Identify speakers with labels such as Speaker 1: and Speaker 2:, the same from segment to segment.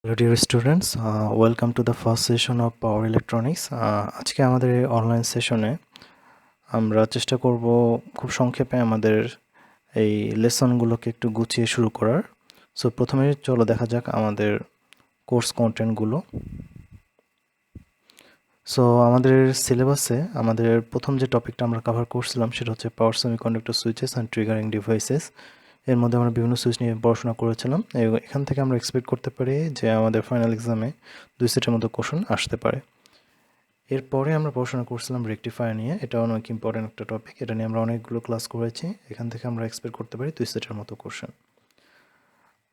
Speaker 1: Hello dear students, welcome to the first session of Power Electronics. আজকে আমাদের online সেশনে আমরা চেষ্টা করব খুব সংক্ষেপে আমাদের এই লেসনগুলোকে একটু গুছিয়ে শুরু করার। সো প্রথমে চলো দেখা যাক আমাদের কোর্স কন্টেন্টগুলো। সো আমাদের সিলেবাসে আমাদের প্রথম যে টপিকটা আমরা কভার করছিলাম সেটা হচ্ছে power semiconductor switches and triggering devices. এর মধ্যে আমরা বিভিন্ন সুইচ নিয়ে পড়াশোনা করেছিলাম। এখান থেকে আমরা এক্সপেক্ট করতে পারি যে আমাদের ফাইনাল এক্সামে 2 সেটের মতো কোশ্চেন আসতে পারে। এরপরে আমরা পড়াশোনা করছিলাম রেকটিফায়ার নিয়ে। এটা অনেক ইম্পর্টেন্ট একটা টপিক। এটা নিয়ে আমরা অনেকগুলো ক্লাস করেছি। এখান থেকে আমরা এক্সপেক্ট করতে পারি 2 সেটের মতো কোশ্চেন।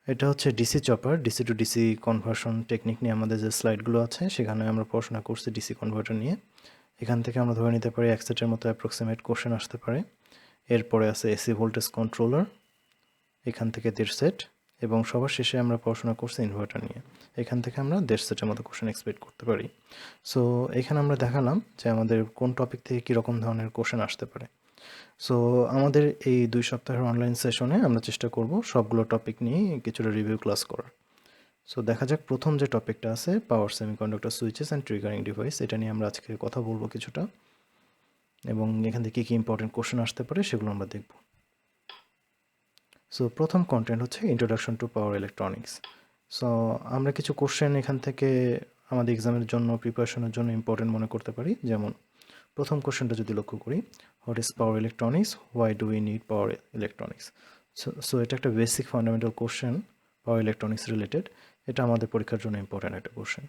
Speaker 1: এটা হচ্ছে DC chopper, DC two DC conversion technique নিয়ে আমাদের যে স্লাইডগুলো আছে সেখানে আমরা পড়াশোনা করছি ডিসি কনভার্টার নিয়ে। এখান থেকে আমরা ধরে নিতে পারি 1 সেটের মতো অ্যাপ্রক্সিমেট কোশ্চেন আসতে পারে। এরপরে আছে এসি ভোল্টেজ কন্ট্রোলার, এখান থেকে 1.5 সেট, এবং সবার শেষে আমরা পড়াশোনা করছি ইনভার্টার নিয়ে। এখান থেকে আমরা 1.5 সেটের মতো কোশ্চেন এক্সপেক্ট করতে পারি। সো এখানে আমরা দেখালাম যে আমাদের কোন টপিক থেকে কীরকম ধরনের কোশ্চেন আসতে পারে। সো আমাদের এই 2 সপ্তাহের অনলাইন সেশনে আমরা চেষ্টা করব সবগুলো টপিক নিয়ে কিছুটা রিভিউ ক্লাস করার। সো দেখা যাক প্রথম যে টপিকটা আছে power semiconductor switches and triggering device, এটা নিয়ে আমরা আজকে কথা বলবো কিছুটা, এবং এখান থেকে কী ইম্পর্টেন্ট কোশ্চেন আসতে পারে সেগুলো আমরা দেখব। সো প্রথম কন্টেন্ট হচ্ছে introduction to power electronics. So আমরা কিছু কোশ্চেন এখান থেকে আমাদের এক্সামের জন্য প্রিপারেশনের জন্য ইম্পর্টেন্ট মনে করতে পারি। যেমন প্রথম কোশ্চেনটা যদি লক্ষ্য করি, what is power electronics, why do we need power electronics. So এটা একটা basic fundamental question power electronics related. এটা আমাদের পরীক্ষার জন্য ইম্পর্টেন্ট একটা কোশ্চেন।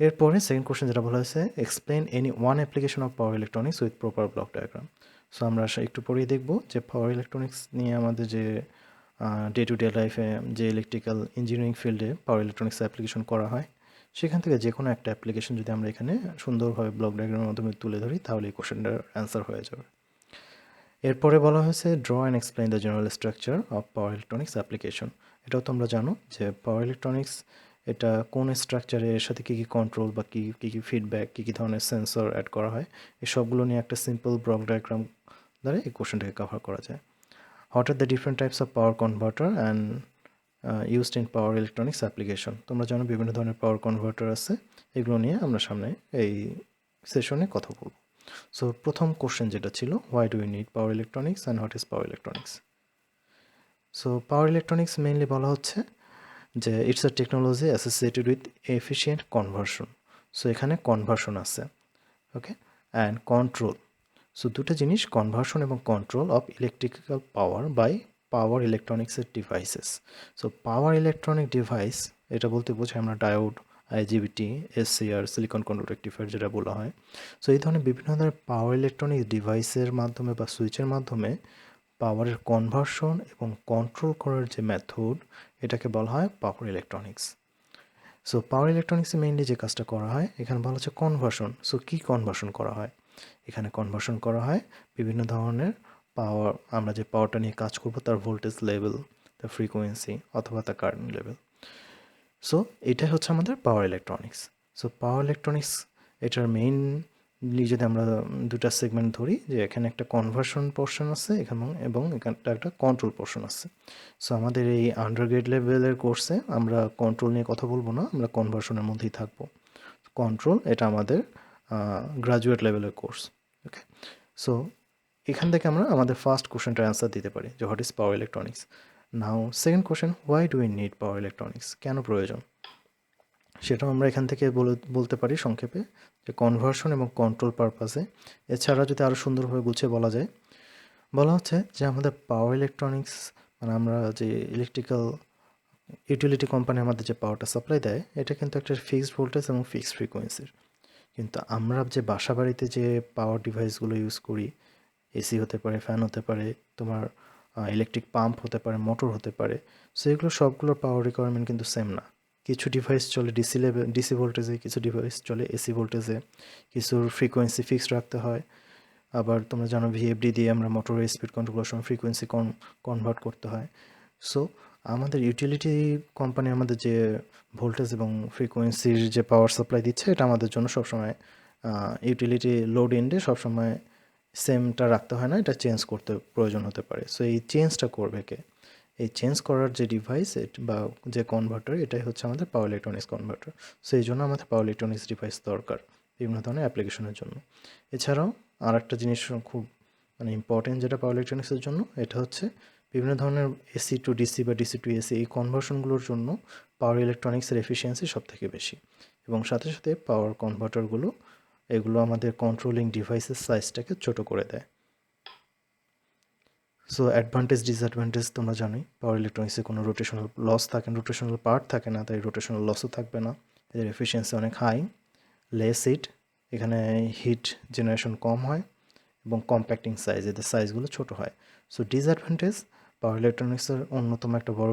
Speaker 1: এরপরে সেকেন্ড কোশ্চেন যেটা বলা হয়েছে, explain any one application of power electronics with proper block diagram. So আমরা একটু পরেই দেখব যে পাওয়ার ইলেকট্রনিক্স নিয়ে আমাদের যে ডে টু ডে লাইফে যে ইলেকট্রিক্যাল ইঞ্জিনিয়ারিং ফিল্ডে পাওয়ার ইলেকট্রনিক্স অ্যাপ্লিকেশন করা হয়, সেখান থেকে যে কোনো একটা অ্যাপ্লিকেশন যদি আমরা এখানে সুন্দরভাবে ব্লক ডায়াগ্রামের মাধ্যমে তুলে ধরি তাহলে এই কোশ্চেনটার অ্যান্সার হয়ে যাবে। এরপরে বলা হয়েছে draw and explain the general structure of power electronics application. এটাও তোমরা জানো যে পাওয়ার ইলেকট্রনিক্স এটা কোন স্ট্রাকচারে, এর সাথে কী কী কন্ট্রোল বা কী কী ফিডব্যাক, কী কী ধরনের সেন্সর অ্যাড করা হয়, এই সবগুলো নিয়ে একটা সিম্পল ব্লক ডায়াগ্রাম দ্বারা এই কোশ্চেনটাকে কভার করা যায়। What are the different types of power converter and used in power electronics application. তোমরা জানো বিভিন্ন ধরনের পাওয়ার কনভার্টার আছে, এগুলো নিয়ে আমরা সামনে এই সেশনে কথা বলব। সো প্রথম কোশ্চেন যেটা ছিল, why do we need power electronics and what is power electronics. So power electronics mainly বলা হচ্ছে যে it's a technology associated with efficient conversion. So এখানে কনভার্সন আছে, ওকে, অ্যান্ড কন্ট্রোল। সো দুটো জিনিস, কনভার্সন এবং control of electrical power by power ইলেকট্রনিক্সের devices. So power electronic device এটা বলতে বোঝায় আমরা diode, IGBT, SCR, silicon conductor rectifier যেটা বলা হয়। সো এই ধরনের বিভিন্ন ধরনের পাওয়ার ইলেকট্রনিক ডিভাইসের মাধ্যমে বা সুইচের মাধ্যমে পাওয়ারের কনভার্সন এবং কন্ট্রোল করার যে মেথড, এটাকে বলা হয় পাওয়ার ইলেকট্রনিক্স। সো পাওয়ার ইলেকট্রনিক্সে মেইনলি যে কাজটা করা হয় এখানে বলা হচ্ছে কনভার্সন। সো কী কনভার্সন করা হয়? এখানে কনভার্সন করা হয় বিভিন্ন ধরনের পাওয়ার, আমরা যে পাওয়ারটা নিয়ে কাজ করব তার ভোল্টেজ লেভেল, তার ফ্রিকোয়েন্সি অথবা তার কারেন্ট লেভেল। সো এটাই হচ্ছে আমাদের পাওয়ার ইলেকট্রনিক্স। সো পাওয়ার ইলেকট্রনিক্স এটার মেইনলি যদি আমরা দুটা সেগমেন্ট ধরি, যে এখানে একটা কনভার্সন পোর্শন আছে এবং এখানটা একটা কন্ট্রোল পোর্শন আছে। সো আমাদের এই আন্ডারগ্রেড লেভেলের কোর্সে আমরা কন্ট্রোল নিয়ে কথা বলবো না, আমরা কনভার্সনের মধ্যেই থাকবো। কন্ট্রোল এটা আমাদের গ্রাজুয়েট লেভেলের কোর্স, ওকে। সো এখান থেকে আমরা আমাদের ফার্স্ট কোশ্চেনটার অ্যান্সার দিতে পারি যে what is power electronics. Now second question, why do we need power electronics, কেন প্রয়োজন? সেটাও আমরা এখান থেকে বলতে পারি সংক্ষেপে যে কনভার্সন এবং কন্ট্রোল পারপাসে। এছাড়া যদি আরও সুন্দরভাবে গুছিয়ে বলা যায়, বলা হচ্ছে যে আমাদের পাওয়ার ইলেকট্রনিক্স মানে আমরা যে ইলেকট্রিক্যাল ইউটিলিটি কোম্পানি আমাদের যে পাওয়ারটা সাপ্লাই দেয়, এটা কিন্তু একটা ফিক্সড ভোল্টেজ এবং ফিক্সড ফ্রিকোয়েন্সির। কিন্তু আমরা যে বাসা বাড়িতে যে পাওয়ার ডিভাইসগুলো ইউজ করি, এসি হতে পারে, ফ্যান হতে পারে, তোমার ইলেকট্রিক পাম্প হতে পারে, মোটর হতে পারে, সো এগুলো সবগুলোর পাওয়ার রিকোয়ারমেন্ট কিন্তু সেম না। কিছু ডিভাইস চলে ডিসি ভোল্টেজে, কিছু ডিভাইস চলে এসি ভোল্টেজে, কিছুর ফ্রিকোয়েন্সি ফিক্সড রাখতে হয়। আবার তোমরা জানো ভিএফডি দিয়ে আমরা মোটরের স্পিড কন্ট্রোল করার সময় ফ্রিকোয়েন্সি কনভার্ট করতে হয়। সো আমাদের ইউটিলিটি কোম্পানি আমাদের যে ভোল্টেজ এবং ফ্রিকোয়েন্সির যে পাওয়ার সাপ্লাই দিচ্ছে, এটা আমাদের জন্য সবসময় ইউটিলিটি লোড এন্ডে সবসময় সেমটা রাখতে হয় না, এটা চেঞ্জ করতে প্রয়োজন হতে পারে। সো এই চেঞ্জটা করবে কে? এই চেঞ্জ করার যে ডিভাইস বা যে কনভার্টার, এটাই হচ্ছে আমাদের পাওয়ার ইলেকট্রনিক্স কনভার্টার। সো এই জন্য আমাদের পাওয়ার ইলেকট্রনিক্স ডিভাইস দরকার বিভিন্ন ধরনের অ্যাপ্লিকেশনের জন্য। এছাড়াও আর একটা জিনিস খুব ইম্পর্টেন্ট যেটা পাওয়ার ইলেকট্রনিক্সের জন্য, এটা হচ্ছে বিভিন্ন ধরনের এসি টু ডিসি বা ডিসি টু এসি এই কনভার্সনগুলোর জন্য পাওয়ার ইলেকট্রনিক্সের এফিসিয়েন্সি সবথেকে বেশি, এবং সাথে সাথে পাওয়ার কনভার্টারগুলো এগুলো আমাদের কন্ট্রোলিং ডিভাইসের সাইজটাকে ছোট করে দেয়। সো অ্যাডভান্টেজ ডিসঅ্যাডভান্টেজ তোমরা জানোই, পাওয়ার ইলেকট্রনিক্সে কোনো রোটেশনাল লস থাকে না, রোটেশনাল পার্ট থাকে না, তাই রোটেশনাল লসও থাকবে না। এদের এফিসিয়েন্সি অনেক হাই, লেস হিট, এখানে হিট জেনারেশন কম হয়, এবং কম্প্যাক্টিং সাইজ, এদের সাইজগুলো ছোট হয়। সো ডিসঅ্যাডভান্টেজ, পাওয়ার ইলেকট্রনিক্সের অন্যতম একটা বড়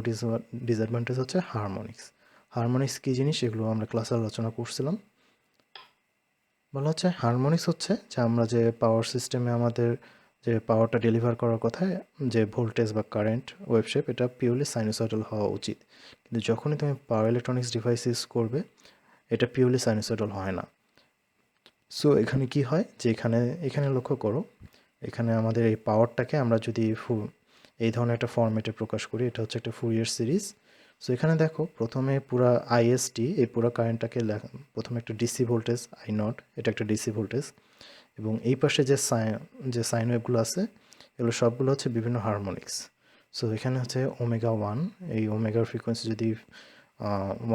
Speaker 1: ডিসঅ্যাডভান্টেজ হচ্ছে হারমোনিক্স। হারমোনিক্স কী জিনিস এগুলো আমরা ক্লাসে আলোচনা করছিলাম। বলা হচ্ছে হারমোনিক্স হচ্ছে যে আমরা যে পাওয়ার সিস্টেমে আমাদের যে পাওয়ারটা ডেলিভার করার কথা, যে ভোল্টেজ বা কারেন্ট ওয়েভ শেপ, এটা পিওরলি সাইনোসয়েডাল হওয়া উচিত। কিন্তু যখনই তুমি পাওয়ার ইলেকট্রনিক্স ডিভাইস ইউজ করবে, এটা পিওরলি সাইনোসয়েডাল হয় না। সো এখানে কি হয় যে এখানে লক্ষ্য করো, এখানে আমাদের এই পাওয়ারটাকে আমরা যদি এই ধরনের একটা ফরম্যাটে প্রকাশ করি, এটা হচ্ছে একটা ফুরিয়ার সিরিজ। সো এখানে দেখো প্রথমে পুরা আইএসটি, এই পুরো কারেন্টটাকে প্রথমে একটা ডিসি ভোল্টেজ আই নট, এটা একটা ডিসি ভোল্টেজ, এবং এই পাশে যে সাইন ওয়েভগুলো আছে এগুলো সবগুলো হচ্ছে বিভিন্ন হারমোনিক্স। সো এখানে হচ্ছে ওমেগা 1, এই ওমেগার ফ্রিকোয়েন্সি যদি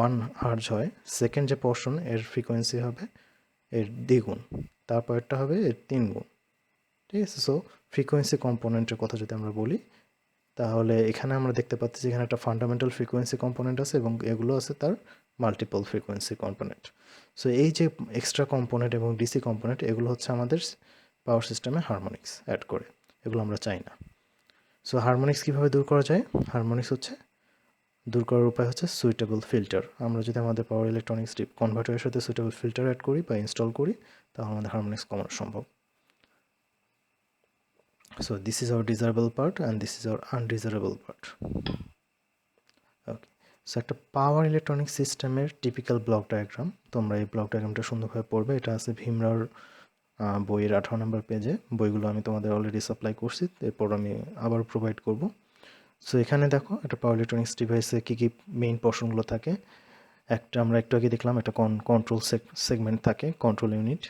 Speaker 1: 1 হার্জ হয়, সেকেন্ড যে পোর্শন এর ফ্রিকোয়েন্সি হবে এর দ্বিগুণ, তারপরটা হবে এর 3 গুণ। ঠিক আছে, সো ফ্রিকোয়েন্সি কম্পোনেন্টের কথা যদি আমরা বলি, তাহলে এখানে আমরা দেখতে পাচ্ছি যে এখানে একটা ফান্ডামেন্টাল ফ্রিকোয়েন্সি কম্পোনেন্ট আছে এবং এগুলো আছে তার মাল্টিপল ফ্রিকোয়েন্সি কম্পোনেন্ট। সো এই যে এক্সট্রা কম্পোনেন্ট এবং ডিসি কম্পোনেন্ট, এগুলো হচ্ছে আমাদের পাওয়ার সিস্টেমে হারমোনিক্স অ্যাড করে, এগুলো আমরা চাই না। সো হারমোনিক্স কীভাবে দূর করা যায়? হারমোনিক্স হচ্ছে দূর করার উপায় হচ্ছে সুইটেবল ফিল্টার। আমরা যদি আমাদের পাওয়ার ইলেকট্রনিক্স কনভার্টারের সাথে সুইটেবল ফিল্টার অ্যাড করি বা ইনস্টল করি, তাহলে আমাদের হারমোনিক্স কমানো সম্ভব। So this is our desirable part and this is our undesirable part. Okay, so একটা পাওয়ার ইলেকট্রনিক সিস্টেমের টিপিক্যাল ব্লক ডায়াগ্রাম, তোমরা এই ব্লক ডায়াগ্রামটা সুন্দরভাবে পড়বে। এটা আছে ভীমরার বইয়ের 18 নম্বর পেজে, বইগুলো আমি তোমাদের অলরেডি সাপ্লাই করছি, এরপর আমি আবার প্রোভাইড করব। সো এখানে দেখো একটা পাওয়ার ইলেকট্রনিক্স ডিভাইসে কী কী মেইন পোর্শনগুলো থাকে। আমরা একটু আগে দেখলাম একটা কন্ট্রোল সেগমেন্ট থাকে, কন্ট্রোল ইউনিট।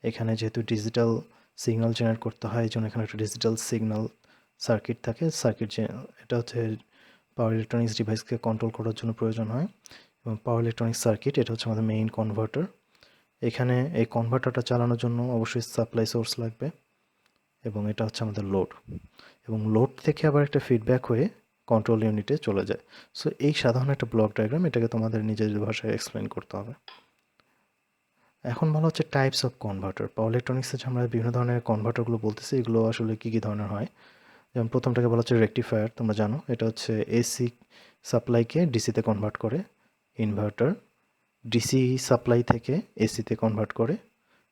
Speaker 1: এখানে যেহেতু ডিজিটাল সিগন্যাল জেনারেট করতে হয়, এই জন্য এখানে একটা ডিজিটাল সিগন্যাল সার্কিট থাকে। এটা হচ্ছে পাওয়ার ইলেকট্রনিক্স ডিভাইসকে কন্ট্রোল করার জন্য প্রয়োজন হয়। এবং পাওয়ার ইলেকট্রনিক্স সার্কিট, এটা হচ্ছে আমাদের মেইন কনভার্টার। এখানে এই কনভার্টারটা চালানোর জন্য অবশ্যই সাপ্লাই সোর্স লাগবে, এবং এটা হচ্ছে আমাদের লোড, এবং লোড থেকে আবার একটা ফিডব্যাক হয়ে কন্ট্রোল ইউনিটে চলে যায়। সো এই সাধারণ একটা ব্লক ডায়াগ্রাম, এটাকে তোমাদের নিজেদের ভাষায় এক্সপ্লেন করতে হবে। এখন বলা হচ্ছে টাইপস অফ কনভার্টার। পাওয়ার ইলেকট্রনিক্সে যে আমরা বিভিন্ন ধরনের কনভার্টারগুলো বলতেছি, এগুলো আসলে কী কী ধরনের হয়। যেমন প্রথমটাকে বলা হচ্ছে রেকটিফায়ার, তোমরা জানো এটা হচ্ছে এসি সাপ্লাইকে ডিসিতে কনভার্ট করে। ইনভার্টার ডিসি সাপ্লাই থেকে এসিতে কনভার্ট করে।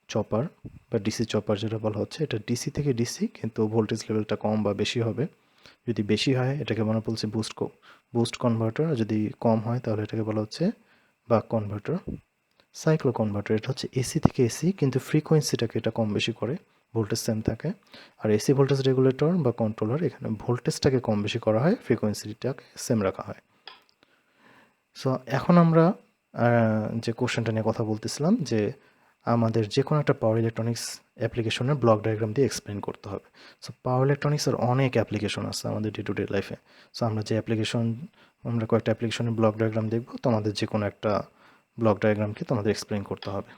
Speaker 1: চপার বা ডিসি চপার যেটা বলা হচ্ছে, এটা ডিসি থেকে ডিসি, কিন্তু ভোল্টেজ লেভেলটা কম বা বেশি হবে। যদি বেশি হয় এটাকে বলা বলছে বুস্ট কনভার্টার, আর যদি কম হয় তাহলে এটাকে বলা হচ্ছে বাক কনভার্টার। সাইক্লো কনভার্টার, এটা হচ্ছে এসি থেকে এসি, কিন্তু ফ্রিকোয়েন্সিটাকে এটা কম বেশি করে, ভোল্টেজ সেম থাকে। আর এসি ভোল্টেজ রেগুলেটর বা কন্ট্রোলার, এখানে ভোল্টেজটাকে কম বেশি করা হয়, ফ্রিকোয়েন্সিটাকে সেম রাখা হয়। সো এখন আমরা যে কোশ্চেনটা নিয়ে কথা বলতেছিলাম, যে আমাদের যে কোনো একটা পাওয়ার ইলেকট্রনিক্স অ্যাপ্লিকেশনের ব্লক ডায়াগ্রাম দিয়ে এক্সপ্লেন করতে হবে। সো পাওয়ার ইলেকট্রনিক্সের অনেক অ্যাপ্লিকেশন আছে আমাদের ডে টু ডে লাইফে। সো আমরা কয়েকটা অ্যাপ্লিকেশনের ব্লক ডায়াগ্রাম দেখব, তোমাদের যে কোনো একটা ব্লক ডায়াগ্রামকে তোমাদের এক্সপ্লেন করতে হবে।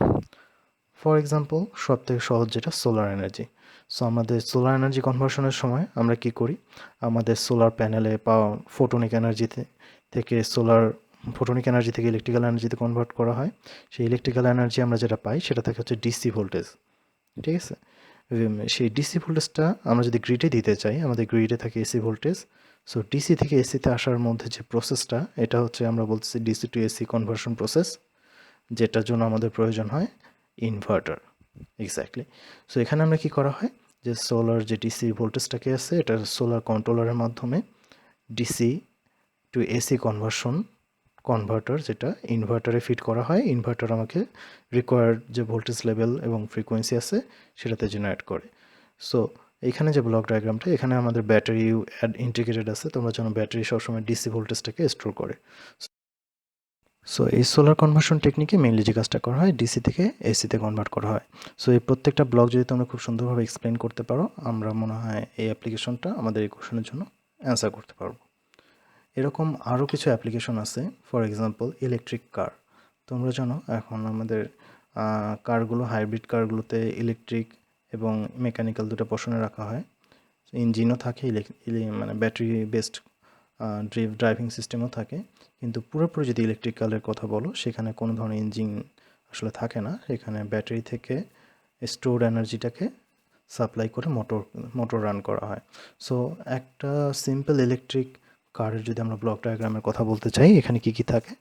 Speaker 1: ফর এক্সাম্পল, সবথেকে সহজ যেটা সোলার এনার্জি। সো আমাদের সোলার এনার্জি কনভার্সনের সময় আমরা কি করি, আমাদের সোলার প্যানেলে পাওয়া ফোটনিক এনার্জি থেকে ফোটনিক এনার্জি থেকে ইলেকট্রিক্যাল এনার্জিতে কনভার্ট করা হয়। সেই ইলেকট্রিক্যাল এনার্জি আমরা যেটা পাই সেটা থেকে হচ্ছে ডিসি ভোল্টেজ। ঠিক আছে, সেই ডিসি ভোল্টেজটা আমরা যদি গ্রিডে দিতে চাই, আমাদের গ্রিডে থাকে এসি ভোল্টেজ। সো ডিসি থেকে এসিতে আসার মধ্যে যে প্রসেসটা, এটা হচ্ছে আমরা বলতেছি DC to AC conversion process, যেটার জন্য আমাদের প্রয়োজন হয় ইনভার্টার। এক্স্যাক্টলি। সো এখানে আমরা কি করা হয়, যে সোলার যে ডিসি ভোল্টেজটাকে আছে, এটা সোলার কন্ট্রোলারের মাধ্যমে ডিসি টু এসি কনভার্টার যেটা ইনভার্টারে ফিট করা হয়। ইনভার্টার আমাকে রিকোয়ার্ড যে ভোল্টেজ লেভেল এবং ফ্রিকোয়েন্সি আছে সেটাতে জেনারেট করে। সো এখানে যে ব্লক ডায়াগ্রামটা, এখানে আমাদের ব্যাটারি ইন্টিগ্রেটেড আছে। তোমরা জানো ব্যাটারি সবসময় ডিসি ভোল্টেজটাকে স্টোর করে। সো এই সোলার কনভার্সন টেকনিকে মেইনলি যে কাজটা করা হয়, ডিসি থেকে এসিতে কনভার্ট করা হয়। সো এই প্রত্যেকটা ব্লক যদি তোমরা খুব সুন্দরভাবে এক্সপ্লেন করতে পারো, আমরা মনে হয় এই অ্যাপ্লিকেশনটা আমাদের এই কোশ্চেনের জন্য অ্যান্সার করতে পারবো। এরকম আরও কিছু অ্যাপ্লিকেশন আছে। ফর এক্সাম্পল ইলেকট্রিক কার। তোমরা জানো এখন আমাদের কারগুলো, হাইব্রিড কারগুলোতে ইলেকট্রিক এবং মেকানিক্যাল দুটো পোর্শনে রাখা হয়। ইঞ্জিনও থাকে, মানে ব্যাটারি বেসড ড্রাইভিং সিস্টেমও থাকে। কিন্তু পুরোপুরি যদি ইলেকট্রিক্যালের কথা বলো, সেখানে কোনো ধরনের ইঞ্জিন আসলে থাকে না। এখানে ব্যাটারি থেকে স্টোরড এনার্জিটাকে সাপ্লাই করে মোটর রান করা হয়। সো একটা সিম্পল ইলেকট্রিক কারের যদি আমরা ব্লক ডায়াগ্রামের কথা বলতে চাই, এখানে কি কি থাকে?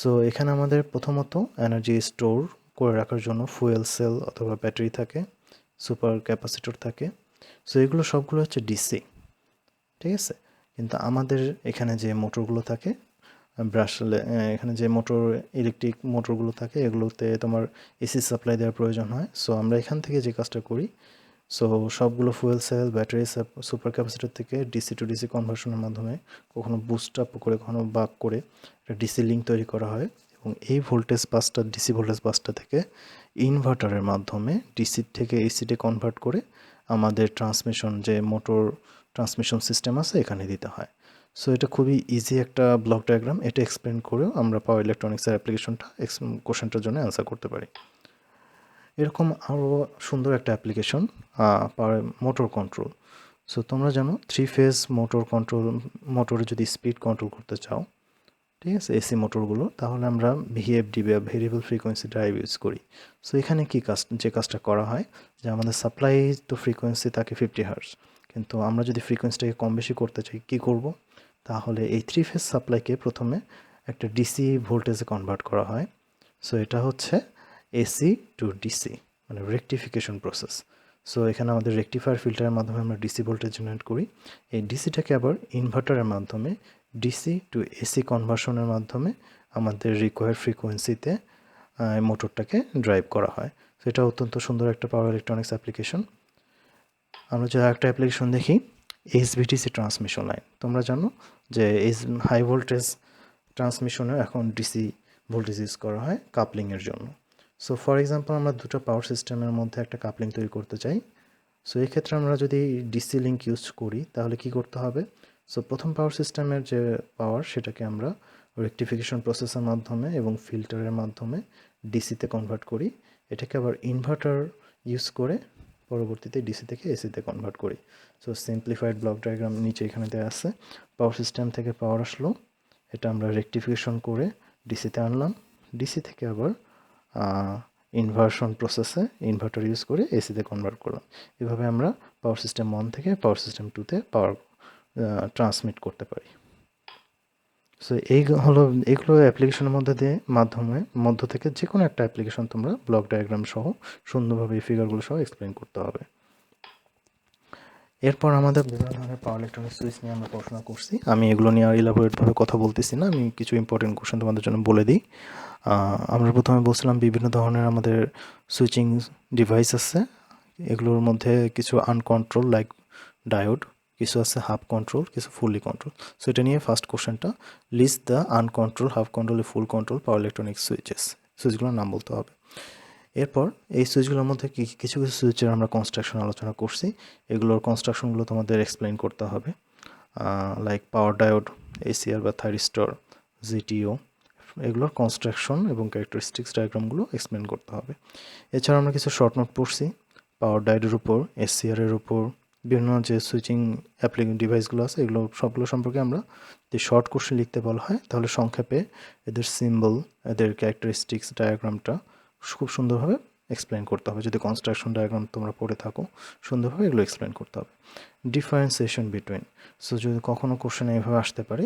Speaker 1: সো এখানে আমাদের প্রথমত এনার্জি স্টোর করে রাখার জন্য ফুয়েল সেল অথবা ব্যাটারি থাকে, সুপার ক্যাপাসিটর থাকে। সো এগুলো সবগুলো হচ্ছে ডিসি, ঠিক আছে? কিন্তু আমাদের এখানে যে মোটরগুলো থাকে, এখানে যে ইলেকট্রিক মোটরগুলো থাকে, এগুলোতে তোমার এসি সাপ্লাই দেওয়ার প্রয়োজন হয়। সো আমরা এখান থেকে যে কাজটা করি, সো সবগুলো fuel cell, battery, super capacitor থেকে ডিসি টু ডিসি কনভার্সনের মাধ্যমে কখনো বুস্ট আপ করে, কখনো বাক করে একটা ডিসি লিঙ্ক তৈরি করা হয়। এবং এই ভোল্টেজ বাসটা, ডিসি ভোল্টেজ বাসটা থেকে ইনভার্টারের মাধ্যমে ডিসি থেকে এসিতে কনভার্ট করে আমাদের ট্রান্সমিশন সিস্টেম আছে, এখানে দিতে হয়। সো এটা খুবই ইজি একটা ব্লক ডায়াগ্রাম। এটা এক্সপ্লেন করেও আমরা পাওয়ার ইলেকট্রনিক্সের অ্যাপ্লিকেশনটা কোশ্চেনটার জন্য অ্যান্সার করতে পারি। এরকম আরও সুন্দর একটা অ্যাপ্লিকেশন, পাওয়ার মোটর কন্ট্রোল। সো তোমরা জানো 3 ফেজ মোটরে যদি স্পিড কন্ট্রোল করতে চাও, ঠিক আছে, এসি মোটরগুলো, তাহলে আমরা ভিএফডি বা ভেরিয়েবল ফ্রিকোয়েন্সি ড্রাইভ ইউজ করি। সো এখানে যে কাজটা করা হয়, যে আমাদের সাপ্লাই তো ফ্রিকোয়েন্সি থাকে 50 হার্টজ, কিন্তু আমরা যদি ফ্রিকোয়েন্সিটাকে কম বেশি করতে চাই, কী করব? তাহলে এই 3 ফেজ সাপ্লাইকে প্রথমে একটা ডিসি ভোল্টেজে কনভার্ট করা হয়। সো এটা হচ্ছে এসি টু ডিসি, মানে রেকটিফিকেশন প্রসেস। সো এখানে আমাদের রেকটিফায়ার ফিল্টারের মাধ্যমে আমরা ডিসি ভোল্টেজ জেনারেট করি। এই ডিসিটাকে আবার ইনভার্টারের মাধ্যমে ডিসি টু এসি কনভার্সনের মাধ্যমে আমাদের রিকোয়ার্ড ফ্রিকোয়েন্সিতে মোটরটাকে ড্রাইভ করা হয়। সো এটা অত্যন্ত সুন্দর একটা পাওয়ার ইলেকট্রনিক্স অ্যাপ্লিকেশন। আমরা যদি একটা অ্যাপ্লিকেশন দেখি, এইচভিডিসি ট্রান্সমিশন লাইন। তোমরা জানো যে হাই ভোল্টেজ ট্রান্সমিশনে এখন ডিসি ভোল্টেজ ইউজ করা হয় কাপলিংয়ের জন্য। সো ফর এক্সাম্পল, আমরা দুটো পাওয়ার সিস্টেমের মধ্যে একটা কাপলিং তৈরি করতে চাই। সো এই ক্ষেত্রে আমরা যদি ডিসি লিঙ্ক ইউজ করি, তাহলে কি করতে হবে? সো প্রথম পাওয়ার সিস্টেমের যে পাওয়ার, সেটাকে আমরা রেকটিফিকেশন প্রসেসের মাধ্যমে এবং ফিল্টারের মাধ্যমে ডিসিতে কনভার্ট করি। এটাকে আবার ইনভার্টার ইউজ করে পরবর্তীতে ডিসি থেকে এসিতে কনভার্ট করি। সো সিম্পলিফাইড ব্লক ডায়াগ্রাম নিচে এখানে দেওয়া আছে। পাওয়ার সিস্টেম থেকে পাওয়ার আসলো, এটা আমরা রেকটিফিকেশন করে ডিসিতে আনলাম, ডিসি থেকে আবার ইনভার্সন প্রসেসে ইনভার্টার ইউজ করে এসিতে কনভার্ট করলাম। এভাবে আমরা পাওয়ার সিস্টেম 1 থেকে পাওয়ার সিস্টেম 2তে পাওয়ার ট্রান্সমিট করতে পারি। সো এগুলো অ্যাপ্লিকেশনের মধ্য থেকে যে কোনো একটা অ্যাপ্লিকেশন তোমরা ব্লক ডায়াগ্রাম সহ সুন্দরভাবে এই ফিগারগুলো সহ এক্সপ্লেন করতে হবে। এরপর আমাদের বিভিন্ন ধরনের পাওয়ার ইলেকট্রনিক সুইচ নিয়ে আমরা পড়াশোনা করছি। আমি এগুলো নিয়ে আর ইলাবোরেটভাবে কথা বলতেছি না, আমি কিছু ইম্পর্টেন্ট কোশ্চেন তোমাদের জন্য বলে দিই। আমরা প্রথমে বলছিলাম বিভিন্ন ধরনের আমাদের সুইচিং ডিভাইস আছে। এগুলোর মধ্যে কিছু আনকন্ট্রোল লাইক ডায়োড, কিছু আছে হাফ কন্ট্রোল, কিছু ফুললি কন্ট্রোল। সো এটা নিয়ে ফার্স্ট কোশ্চেনটা, list the uncontrol, half control, full control power electronic switches. সুইচগুলোর নাম বলতে হবে। এরপর এই সুইচগুলোর মধ্যে কিছু সুইচের আমরা কনস্ট্রাকশন আলোচনা করছি। এগুলোর কনস্ট্রাকশনগুলো তোমাদের এক্সপ্লেন করতে হবে, লাইক পাওয়ার ডায়োড, এসিআর বা থাইরিস্টর, জিটিও, এগুলোর কনস্ট্রাকশন এবং ক্যারেক্টারিস্টিক্স ডায়াগ্রামগুলো এক্সপ্লেন করতে হবে। এছাড়া আমরা কিছু শর্ট নোট পড়ছি পাওয়ার ডায়োডের উপর, এসিআরের উপর, বিভিন্ন যে সুইচিং ডিভাইসগুলো আছে, সবগুলো সম্পর্কে আমরা যদি শর্ট কোশ্চেন লিখতে বলা হয়, তাহলে সংক্ষেপে এদের সিম্বল, এদের ক্যারেক্টারিস্টিক্স ডায়াগ্রামটা খুব সুন্দরভাবে এক্সপ্লেন করতে হবে। যদি কনস্ট্রাকশন ডায়াগ্রাম তোমরা পড়ে থাকো, সুন্দরভাবে এগুলো এক্সপ্লেন করতে হবে। ডিফারেন্সিয়েশন বিটুইন, সো যদি কখনও কোশ্চেনে এইভাবে আসতে পারে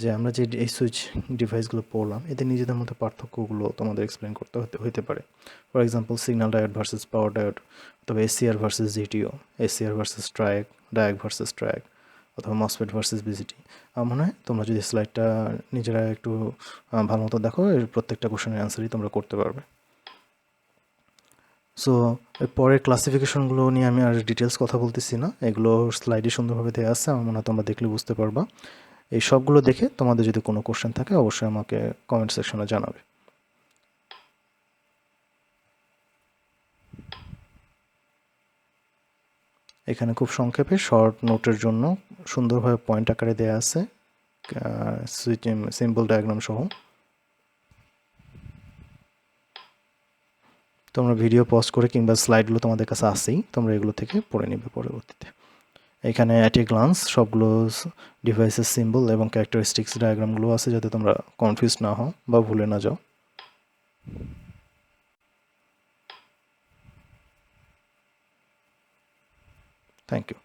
Speaker 1: যে আমরা যে এই সুইচ ডিভাইসগুলো পড়লাম, এদের নিজেদের মধ্যে পার্থক্যগুলো তোমাদের এক্সপ্লেন করতে হতে পারে। For example, signal diode versus power diode, অথবা SCR versus GTO, SCR versus triac, diac versus triac, অথবা মসফেট ভার্সেস বিজিটি। আমার মনে হয় তোমরা যদি স্লাইডটা নিজেরা একটু ভালো মতো দেখো, এর প্রত্যেকটা কোশ্চেনের অ্যান্সারই তোমরা করতে পারবে। সো পরের ক্লাসিফিকেশনগুলো নিয়ে আমি আর ডিটেলস কথা বলতেছি না, এগুলো স্লাইডে সুন্দরভাবে দেওয়া আছে, আমার মনে হয় তোমরা দেখলে বুঝতে পারবা। এই সবগুলো দেখে তোমাদের যদি কোনো কোশ্চেন থাকে অবশ্যই আমাকে কমেন্ট সেকশনে জানাবে। এখানে খুব সংক্ষেপে শর্ট নোটের জন্য সুন্দরভাবে পয়েন্ট আকারে দেয়া আছে, সিম্বল ডায়াগ্রাম সহ। তোমরা ভিডিও পজ করে কিংবা স্লাইডগুলো তোমাদের কাছে আসেই, তোমরা এগুলো থেকে পড়ে নেবে পরবর্তীতে। এখানে অ্যাট এ গ্লান্স সবগুলো ডিভাইসের সিম্বল এবং ক্যারেক্টারিস্টিক্স ডায়াগ্রামগুলো আছে, যাতে তোমরা কনফিউজ না হও বা ভুলে না যাও। Thank you.